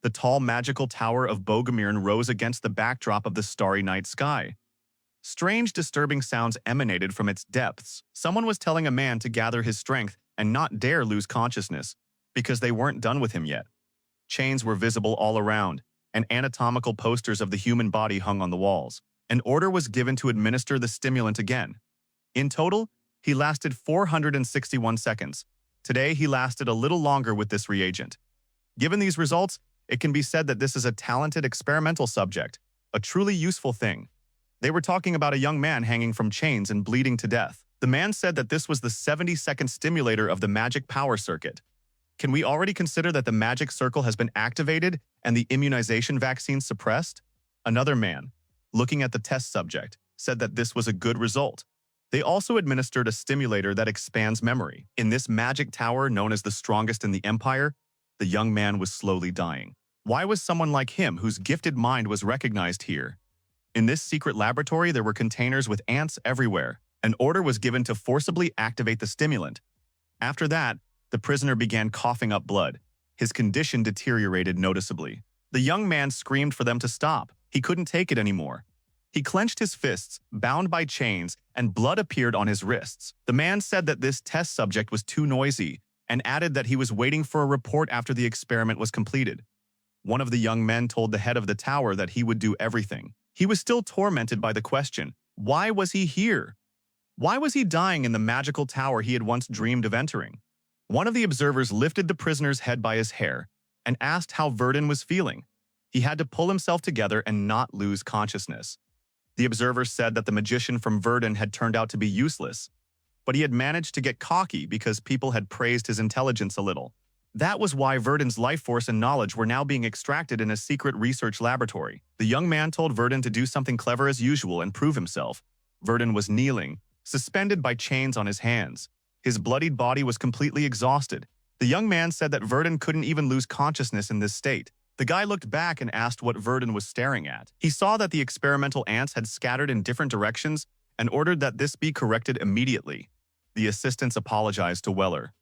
The tall magical tower of Bogomirn rose against the backdrop of the starry night sky. Strange, disturbing sounds emanated from its depths. Someone was telling a man to gather his strength and not dare lose consciousness, because they weren't done with him yet. Chains were visible all around, and anatomical posters of the human body hung on the walls. An order was given to administer the stimulant again. In total, he lasted 461 seconds. Today, he lasted a little longer with this reagent. Given these results, it can be said that this is a talented experimental subject, a truly useful thing. They were talking about a young man hanging from chains and bleeding to death. The man said that this was the 70-second stimulator of the magic power circuit. Can we already consider that the magic circle has been activated and the immunization vaccine suppressed? Another man, looking at the test subject, said that this was a good result. They also administered a stimulator that expands memory. In this magic tower known as the strongest in the empire, the young man was slowly dying. Why was someone like him, whose gifted mind was recognized here? In this secret laboratory, there were containers with ants everywhere. An order was given to forcibly activate the stimulant. After that, the prisoner began coughing up blood. His condition deteriorated noticeably. The young man screamed for them to stop. He couldn't take it anymore. He clenched his fists, bound by chains, and blood appeared on his wrists. The man said that this test subject was too noisy and added that he was waiting for a report after the experiment was completed. One of the young men told the head of the tower that he would do everything. He was still tormented by the question, why was he here? Why was he dying in the magical tower he had once dreamed of entering? One of the observers lifted the prisoner's head by his hair and asked how Verdun was feeling. He had to pull himself together and not lose consciousness. The observer said that the magician from Verdun had turned out to be useless, but he had managed to get cocky because people had praised his intelligence a little. That was why Verdun's life force and knowledge were now being extracted in a secret research laboratory. The young man told Verdun to do something clever as usual and prove himself. Verdun was kneeling, suspended by chains on his hands. His bloodied body was completely exhausted. The young man said that Verdun couldn't even lose consciousness in this state. The guy looked back and asked what Verdun was staring at. He saw that the experimental ants had scattered in different directions and ordered that this be corrected immediately. The assistants apologized to Weller.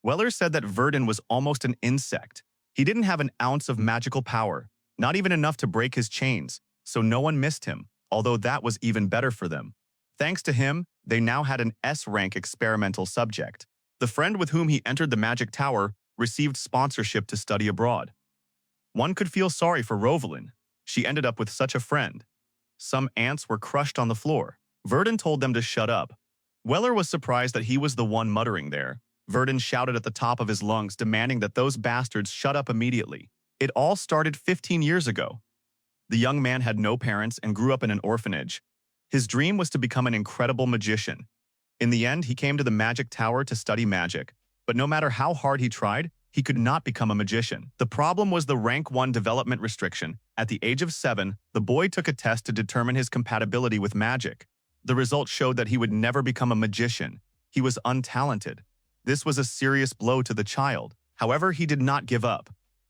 Weller said that Verdun was almost an insect. He didn't have an ounce of magical power, not even enough to break his chains, so no one missed him, although that was even better for them. Thanks to him, they now had an S-rank experimental subject. The friend with whom he entered the magic tower received sponsorship to study abroad. One could feel sorry for Rovalyn. She ended up with such a friend. Some ants were crushed on the floor. Verdun told them to shut up. Weller was surprised that he was the one muttering there. Verdun shouted at the top of his lungs, demanding that those bastards shut up immediately. It all started 15 years ago. The young man had no parents and grew up in an orphanage. His dream was to become an incredible magician. In the end, he came to the magic tower to study magic. But no matter how hard he tried, he could not become a magician. The problem was the rank 1 development restriction. At the age of 7, the boy took a test to determine his compatibility with magic. The results showed that he would never become a magician. He was untalented. This was a serious blow to the child. However, he did not give up,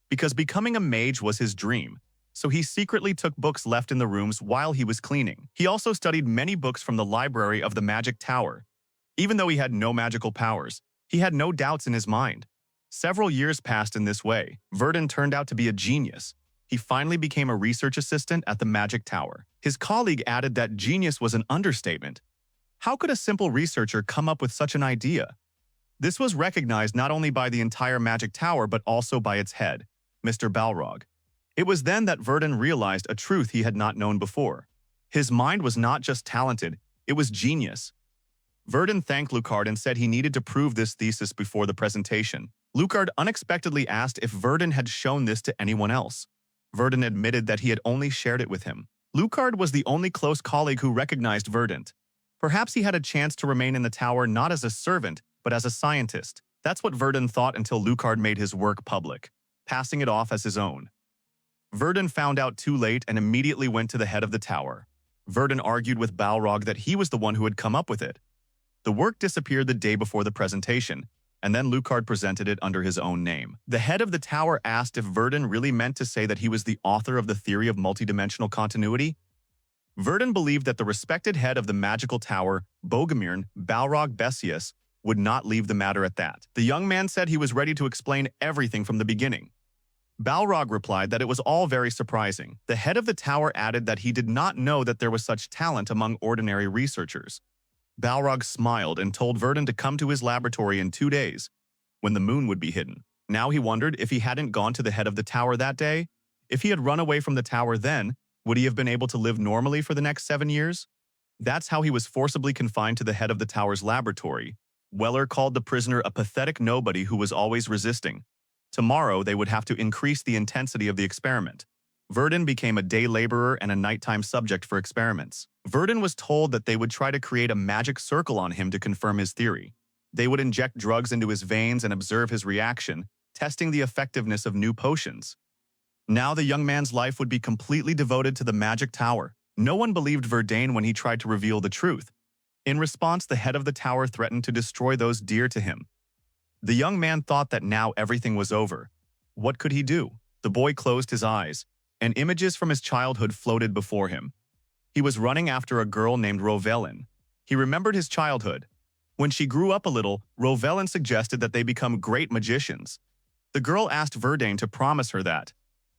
because becoming a mage was his dream. So he secretly took books left in the rooms while he was cleaning. He also studied many books from the library of the magic tower. Even though he had no magical powers, he had no doubts in his mind. Several years passed in this way. Verdun turned out to be a genius. He finally became a research assistant at the magic tower. His colleague added that genius was an understatement. How could a simple researcher come up with such an idea? This was recognized not only by the entire magic tower but also by its head, Mr. Balrog. It was then that Verdun realized a truth he had not known before. His mind was not just talented, it was genius. Verdun thanked Lucard and said he needed to prove this thesis before the presentation. Lucard unexpectedly asked if Verdun had shown this to anyone else. Verdun admitted that he had only shared it with him. Lucard was the only close colleague who recognized Verdun. Perhaps he had a chance to remain in the tower not as a servant, but as a scientist. That's what Verdun thought until Lucard made his work public, passing it off as his own. Verdun found out too late and immediately went to the head of the tower. Verdun argued with Balrog that he was the one who had come up with it. The work disappeared the day before the presentation, and then Lucard presented it under his own name. The head of the tower asked if Verdun really meant to say that he was the author of the theory of multidimensional continuity. Verdun believed that the respected head of the magical tower, Bogomirn, Balrog Besius, would not leave the matter at that. The young man said he was ready to explain everything from the beginning. Balrog replied that it was all very surprising. The head of the tower added that he did not know that there was such talent among ordinary researchers. Balrog smiled and told Verdun to come to his laboratory in 2 days, when the moon would be hidden. Now he wondered if he hadn't gone to the head of the tower that day. If he had run away from the tower then, would he have been able to live normally for the next 7 years? That's how he was forcibly confined to the head of the tower's laboratory. Weller called the prisoner a pathetic nobody who was always resisting. Tomorrow, they would have to increase the intensity of the experiment. Verdun became a day laborer and a nighttime subject for experiments. Verdun was told that they would try to create a magic circle on him to confirm his theory. They would inject drugs into his veins and observe his reaction, testing the effectiveness of new potions. Now the young man's life would be completely devoted to the magic tower. No one believed Verdun when he tried to reveal the truth. In response, the head of the tower threatened to destroy those dear to him. The young man thought that now everything was over. What could he do? The boy closed his eyes, and images from his childhood floated before him. He was running after a girl named Rovelin. He remembered his childhood. When she grew up a little, Rovelin suggested that they become great magicians. The girl asked Verdun to promise her that.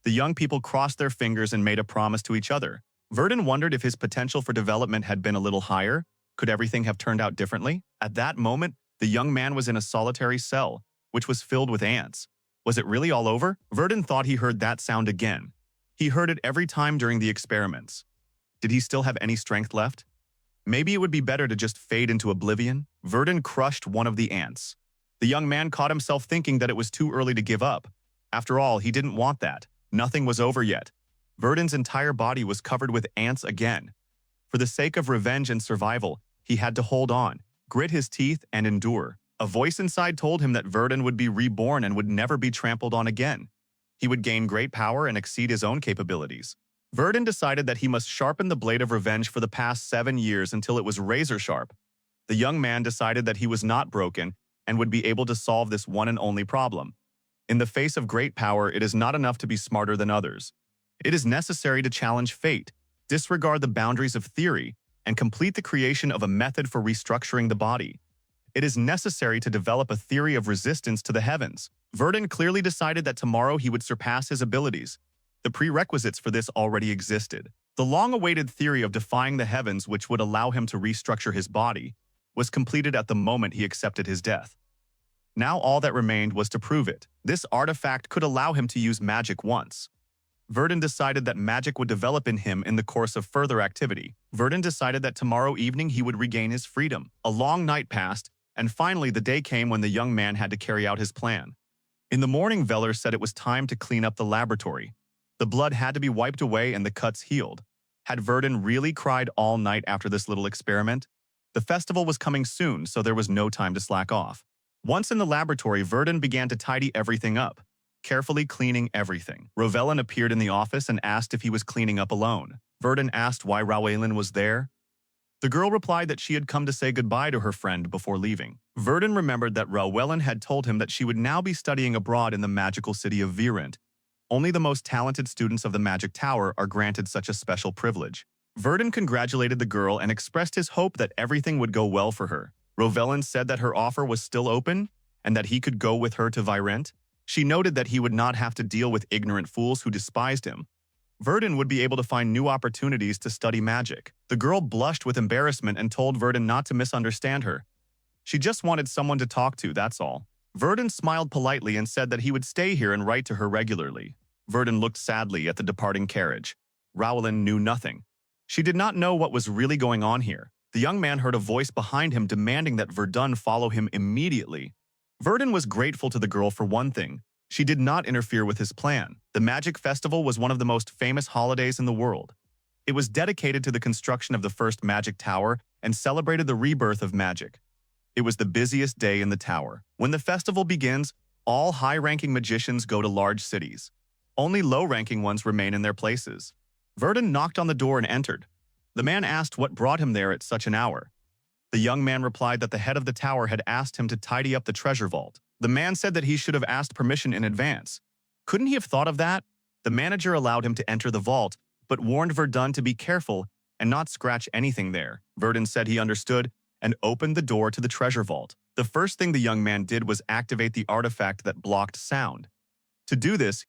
The young people crossed their fingers and made a promise to each other. Verdun wondered if his potential for development had been a little higher. Could everything have turned out differently? At that moment, the young man was in a solitary cell, which was filled with ants. Was it really all over? Verdun thought he heard that sound again. He heard it every time during the experiments. Did he still have any strength left? Maybe it would be better to just fade into oblivion. Verdun crushed one of the ants. The young man caught himself thinking that it was too early to give up. After all, he didn't want that. Nothing was over yet. Verdun's entire body was covered with ants again. For the sake of revenge and survival, he had to hold on, grit his teeth, and endure. A voice inside told him that Verdun would be reborn and would never be trampled on again. He would gain great power and exceed his own capabilities. Verdun decided that he must sharpen the blade of revenge for the past 7 years until it was razor sharp. The young man decided that he was not broken and would be able to solve this one and only problem. In the face of great power, it is not enough to be smarter than others. It is necessary to challenge fate, disregard the boundaries of theory, and complete the creation of a method for restructuring the body. It is necessary to develop a theory of resistance to the heavens. Verdun clearly decided that tomorrow he would surpass his abilities. The prerequisites for this already existed. The long-awaited theory of defying the heavens, which would allow him to restructure his body, was completed at the moment he accepted his death. Now all that remained was to prove it. This artifact could allow him to use magic once. Verdun decided that magic would develop in him in the course of further activity. Verdun decided that tomorrow evening he would regain his freedom. A long night passed, and finally the day came when the young man had to carry out his plan. In the morning, Veller said it was time to clean up the laboratory. The blood had to be wiped away and the cuts healed. Had Verdun really cried all night after this little experiment? The festival was coming soon, so there was no time to slack off. Once in the laboratory, Verdun began to tidy everything up, carefully cleaning everything. Rovelin appeared in the office and asked if he was cleaning up alone. Verdun asked why Rovelin was there. The girl replied that she had come to say goodbye to her friend before leaving. Verdun remembered that Rovelin had told him that she would now be studying abroad in the magical city of Virent. Only the most talented students of the Magic Tower are granted such a special privilege. Verdun congratulated the girl and expressed his hope that everything would go well for her. Rovelin said that her offer was still open and that he could go with her to Virent. She noted that he would not have to deal with ignorant fools who despised him. Verdun would be able to find new opportunities to study magic. The girl blushed with embarrassment and told Verdun not to misunderstand her. She just wanted someone to talk to, that's all. Verdun smiled politely and said that he would stay here and write to her regularly. Verdun looked sadly at the departing carriage. Rovelin knew nothing. She did not know what was really going on here. The young man heard a voice behind him demanding that Verdun follow him immediately. Verdun was grateful to the girl for one thing. She did not interfere with his plan. The Magic Festival was one of the most famous holidays in the world. It was dedicated to the construction of the first Magic Tower and celebrated the rebirth of magic. It was the busiest day in the tower. When the festival begins, all high-ranking magicians go to large cities. Only low-ranking ones remain in their places. Verdun knocked on the door and entered. The man asked what brought him there at such an hour. The young man replied that the head of the tower had asked him to tidy up the treasure vault. The man said that he should have asked permission in advance. Couldn't he have thought of that? The manager allowed him to enter the vault, but warned Verdun to be careful and not scratch anything there. Verdun said he understood and opened the door to the treasure vault. The first thing the young man did was activate the artifact that blocked sound. To do this,